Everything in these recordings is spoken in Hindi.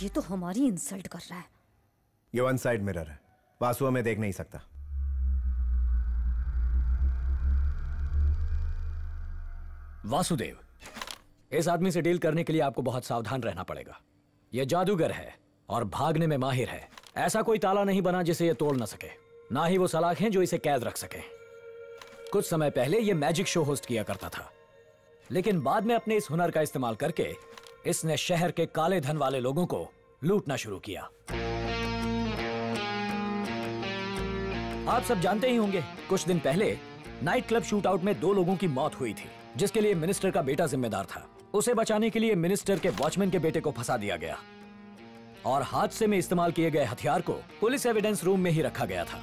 ये तो हमारी इंसल्ट कर रहा है। ये वन साइड मिरर है, वासु हमें देख नहीं सकता। वासुदेव, इस आदमी से डील करने के लिए आपको बहुत सावधान रहना पड़ेगा। यह जादूगर है और भागने में माहिर है। ऐसा कोई ताला नहीं बना जिसे यह तोड़ न सके, ना ही वो सलाखें जो इसे कैद रख सके। कुछ समय पहले यह मैजिक शो होस्ट किया करता था, लेकिन बाद में अपने इस हुनर का इस्तेमाल करके इसने शहर के काले धन वाले लोगों को लूटना शुरू किया। आप सब जानते ही होंगे, कुछ दिन पहले नाइट क्लब शूटआउट में 2 लोगों की मौत हुई थी, जिसके लिए मिनिस्टर का बेटा जिम्मेदार था। उसे बचाने के लिए मिनिस्टर के वॉचमैन के बेटे को फंसा दिया गया और हादसे में इस्तेमाल किए गए हथियार को पुलिस एविडेंस रूम में ही रखा गया था।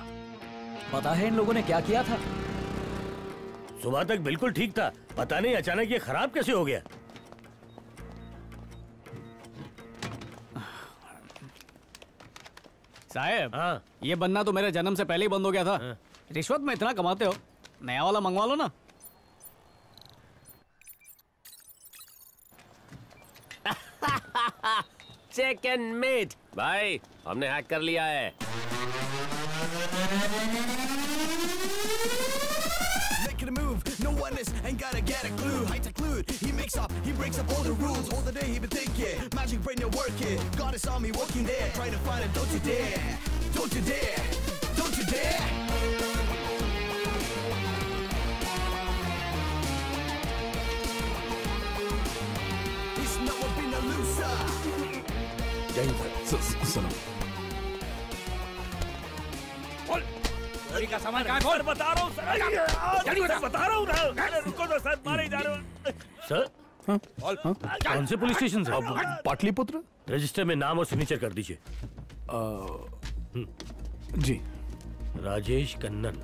पता है इन लोगों ने क्या किया था? सुबह तक बिल्कुल ठीक था, पता नहीं अचानक ये खराब कैसे हो गया। साहब, हाँ। ये बनना तो मेरे जन्म से पहले ही बंद हो गया था। हाँ। रिश्वत में इतना कमाते हो, नया वाला मंगवा लो ना। चिकन मीट भाई, हमने हैक कर लिया है। Making a move, no one is, ain't gotta get a clue. Height to clue, he makes up, he breaks up all the rules. All the day he been thinking, magic brain you're working. God is on me walking there, trying to find it. Don't you dare, don't you dare, don't you dare. He's never been a loser. सुनो, का सामान कहाँ खोल? बता रहा हूँ सर, बता रहा हूँ ना। रुको तो सर, मारे जा रहे हो सर। कौन से पुलिस स्टेशन से? पाटलिपुत्र। रजिस्टर में नाम और सिग्नेचर कर दीजिए। जी। राजेश कन्नन।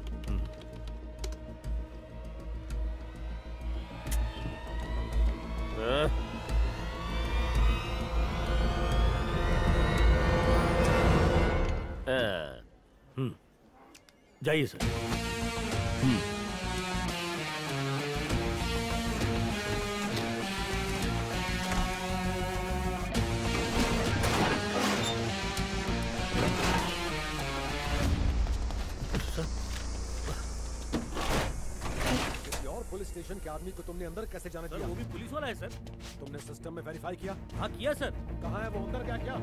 जाइए सर। और पुलिस स्टेशन के आदमी को तुमने अंदर कैसे जाने दिया? वो भी पुलिस वाला है सर। तुमने सिस्टम में वेरीफाई किया? हाँ किया सर। कहाँ है वो? अंदर क्या?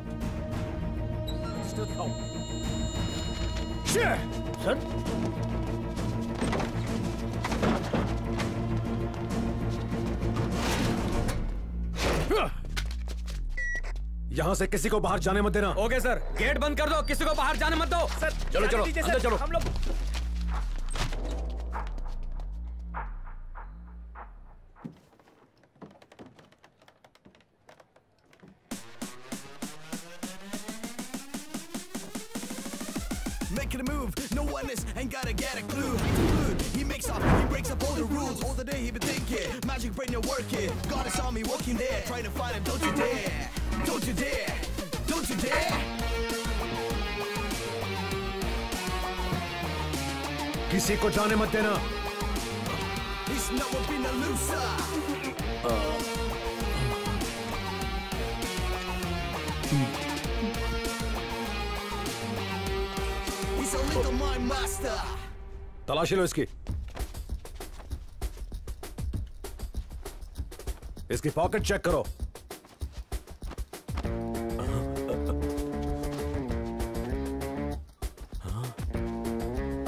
रजिस्टर दिखाओ। सर यहाँ से किसी को बाहर जाने मत देना। ओके सर, गेट बंद कर दो, किसी को बाहर जाने मत दो। सर चलो चलो अंदर चलो। हम लोग Making a move, no one is, ain't gotta get a clue. He makes up, he breaks up all the rules. All the day he been thinking, magic brain you're working. God is on me walking there, trying to find him. Don't you dare, don't you dare, don't you dare. किसी को जाने मत देना। He's never been a loser. He's a little mind master. तलाशी लो इसकी। इसकी पॉकेट चेक करो।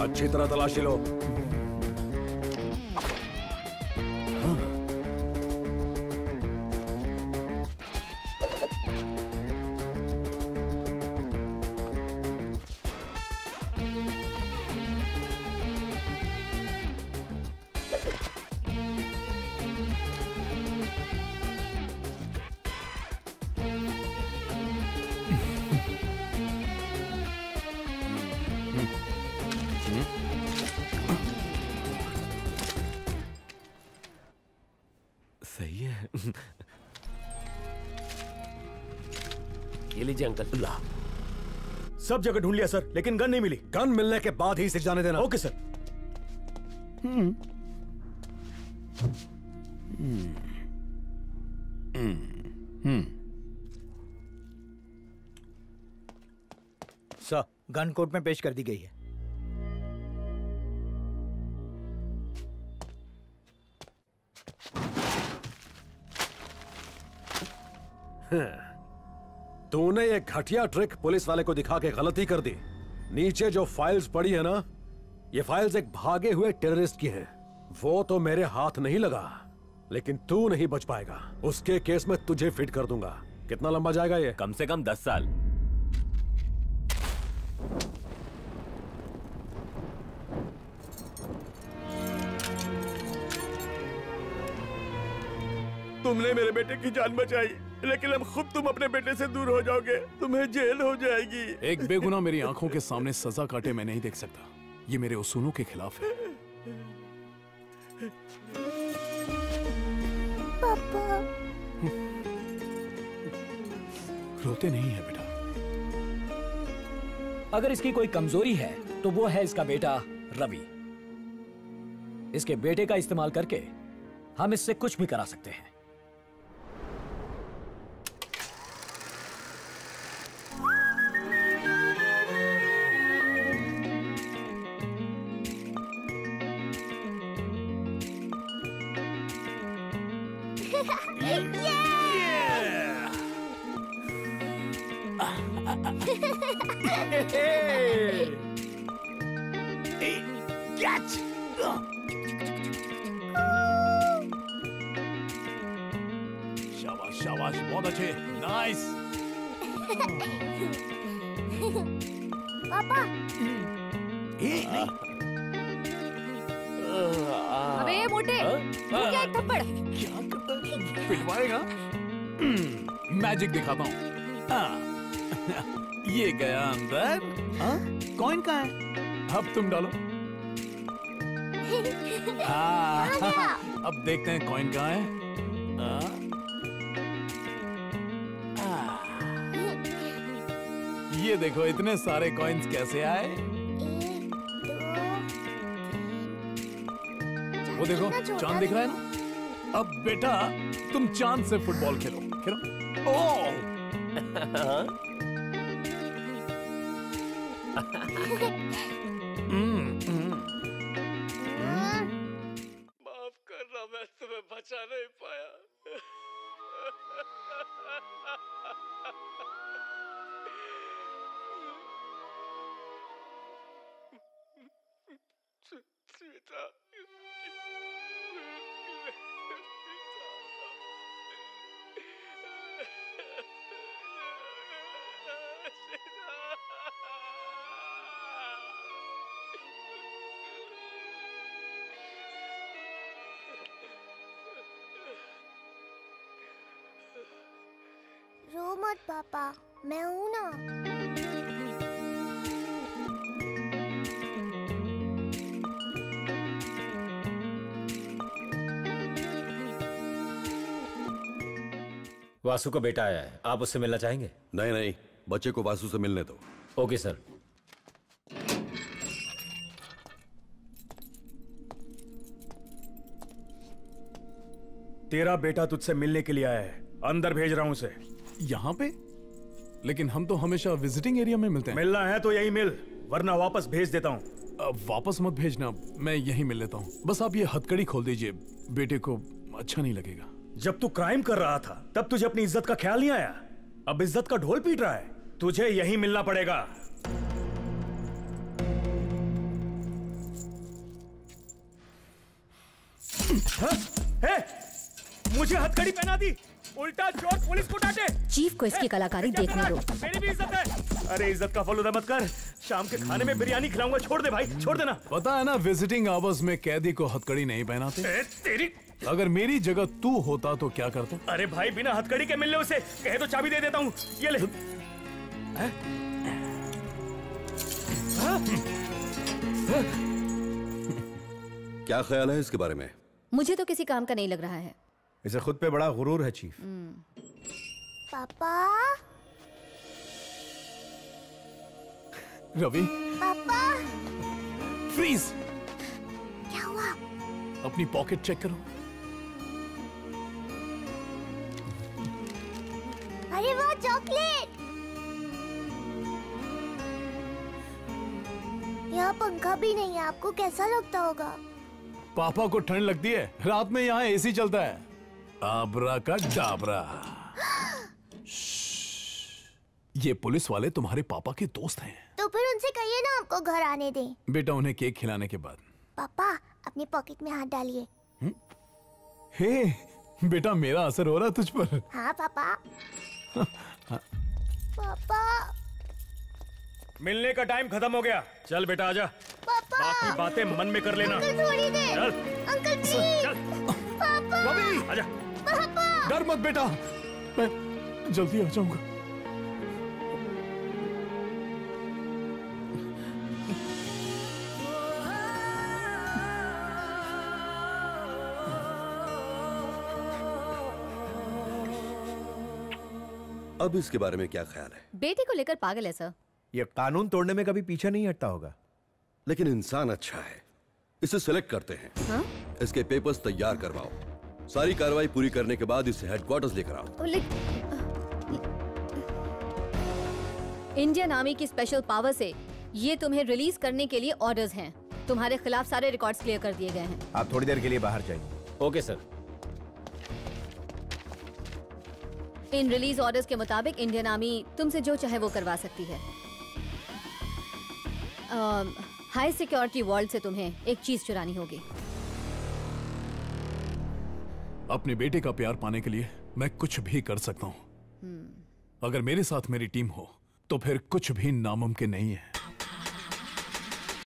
अच्छी तरह तलाशी लो। सही है। ये लीजिए अंकल। ला। सब जगह ढूंढ लिया सर, लेकिन गन नहीं मिली। गन मिलने के बाद ही इसे जाने देना। Okay sir. Sir, gun court में पेश कर दी गई है। तूने ये घटिया ट्रिक पुलिस वाले को दिखा के गलती कर दी। नीचे जो फाइल्स पड़ी है ना, ये फाइल्स एक भागे हुए टेररिस्ट की हैं। वो तो मेरे हाथ नहीं लगा, लेकिन तू नहीं बच पाएगा। उसके केस में तुझे फिट कर दूंगा। कितना लंबा जाएगा ये? कम से कम 10 साल। तुमने मेरे बेटे की जान बचाई, लेकिन अब खुद तुम अपने बेटे से दूर हो जाओगे। तुम्हें जेल हो जाएगी। एक बेगुनाह मेरी आंखों के सामने सजा काटे मैं नहीं देख सकता। ये मेरे उसूलों के खिलाफ है। पापा। रोते नहीं है बेटा। अगर इसकी कोई कमजोरी है तो वो है इसका बेटा रवि। इसके बेटे का इस्तेमाल करके हम इससे कुछ भी करा सकते हैं। शाबाश शाबाश, बहुत अच्छे, नाइस। पापा। अबे मोटे, वो क्या एक थप्पड़? क्या करता है? पिटवाएगा? मैजिक दिखाता हूँ। ये गया अंदर। कॉइन कहाँ है? अब तुम डालो। अब देखते हैं कॉइन कहाँ है। ये देखो इतने सारे कॉइन्स कैसे आए। वो देखो चांद दिख रहा है ना। अब बेटा तुम चांद से फुटबॉल खेलो खेलो। ओह माफ करना, मैं तुम्हें बचा नहीं पाया। सीता, रो मत पापा, मैं हूं ना। वासु का बेटा आया है, आप उससे मिलना चाहेंगे? नहीं नहीं, बच्चे को वासु से मिलने दो। Okay sir. तेरा बेटा तुझसे मिलने के लिए आया है, अंदर भेज रहा हूं उसे। यहाँ पे? लेकिन हम तो हमेशा विजिटिंग एरिया में मिलते हैं। मिलना है तो यही मिल, वरना वापस भेज देता हूँ। वापस मत भेजना, मैं यहीं मिल लेता हूँ। बस आप ये हथकड़ी खोल दीजिए, बेटे को अच्छा नहीं लगेगा। जब तू क्राइम कर रहा था तब तुझे अपनी इज्जत का ख्याल नहीं आया। अब इज्जत का ढोल पीट रहा है। तुझे यहीं मिलना पड़ेगा। मुझे हथकड़ी पहना दी, उल्टा चोर पुलिस को डांटे। चीफ को इसकी कलाकारी देखने दो। मेरी भी इज्जत है। अरे इज्जत का फलूदा मत कर। शाम के खाने में बिरयानी खिलाऊंगा। छोड़ दे भाई, छोड़ देना। पता है ना, विजिटिंग आवर्स में कैदी को हथकड़ी नहीं पहनाते। तेरी अगर मेरी जगह तू होता तो क्या करता? अरे भाई, बिना हथकड़ी के मिलने उसे कहे तो चाबी दे देता हूँ। ये ले। क्या ख्याल है इसके बारे में? मुझे तो किसी काम का नहीं लग रहा है। इसे खुद पे बड़ा गुरूर है चीफ। पापा। रवि। पापा। फ्रीज। क्या हुआ? अपनी पॉकेट चेक करो। अरे वो चॉकलेट। यहाँ पंखा भी नहीं है, आपको कैसा लगता होगा? पापा को ठंड लगती है, रात में यहाँ एसी चलता है। आबरा का डाबरा। ये पुलिस वाले तुम्हारे पापा के दोस्त हैं। तो फिर उनसे कहिए ना हमको घर आने दें। बेटा उन्हें केक खिलाने के बाद। पापा अपनी पॉकेट में हाथ डालिए। हे बेटा, मेरा असर हो रहा है तुझ पर। हाँ पापा। पापा मिलने का टाइम खत्म हो गया, चल बेटा आजा। पापा बाकी बातें मन में कर लेना। अंकल थोड़ी देर। चल अंकल प्लीज। पापा रवि आजा। पापा डर मत बेटा, मैं जल्दी आ जाऊंगा। अब इसके बारे में क्या ख्याल है? बेटे को लेकर पागल है सर। ये कानून तोड़ने में कभी पीछे नहीं हटता होगा। लेकिन इंसान अच्छा है, इसे सेलेक्ट करते हैं। हाँ? इसके पेपर्स तैयार करवाओ, सारी कार्रवाई पूरी करने के बाद इसे हेडक्वार्टर्स लेकर आओ। इंडियन आर्मी की स्पेशल पावर से ये तुम्हें रिलीज करने के लिए ऑर्डर्स हैं। तुम्हारे खिलाफ सारे रिकॉर्ड्स क्लियर कर दिए गए हैं। आप थोड़ी देर के लिए बाहर जाइए। Okay sir. इन रिलीज ऑर्डर्स के मुताबिक इंडियन आर्मी तुमसे जो चाहे वो करवा सकती है। हाई सिक्योरिटी वॉल्ट से तुम्हें एक चीज चुरानी होगी। अपने बेटे का प्यार पाने के लिए मैं कुछ भी कर सकता हूँ। अगर मेरे साथ मेरी टीम हो तो फिर कुछ भी नामुमकिन नहीं है।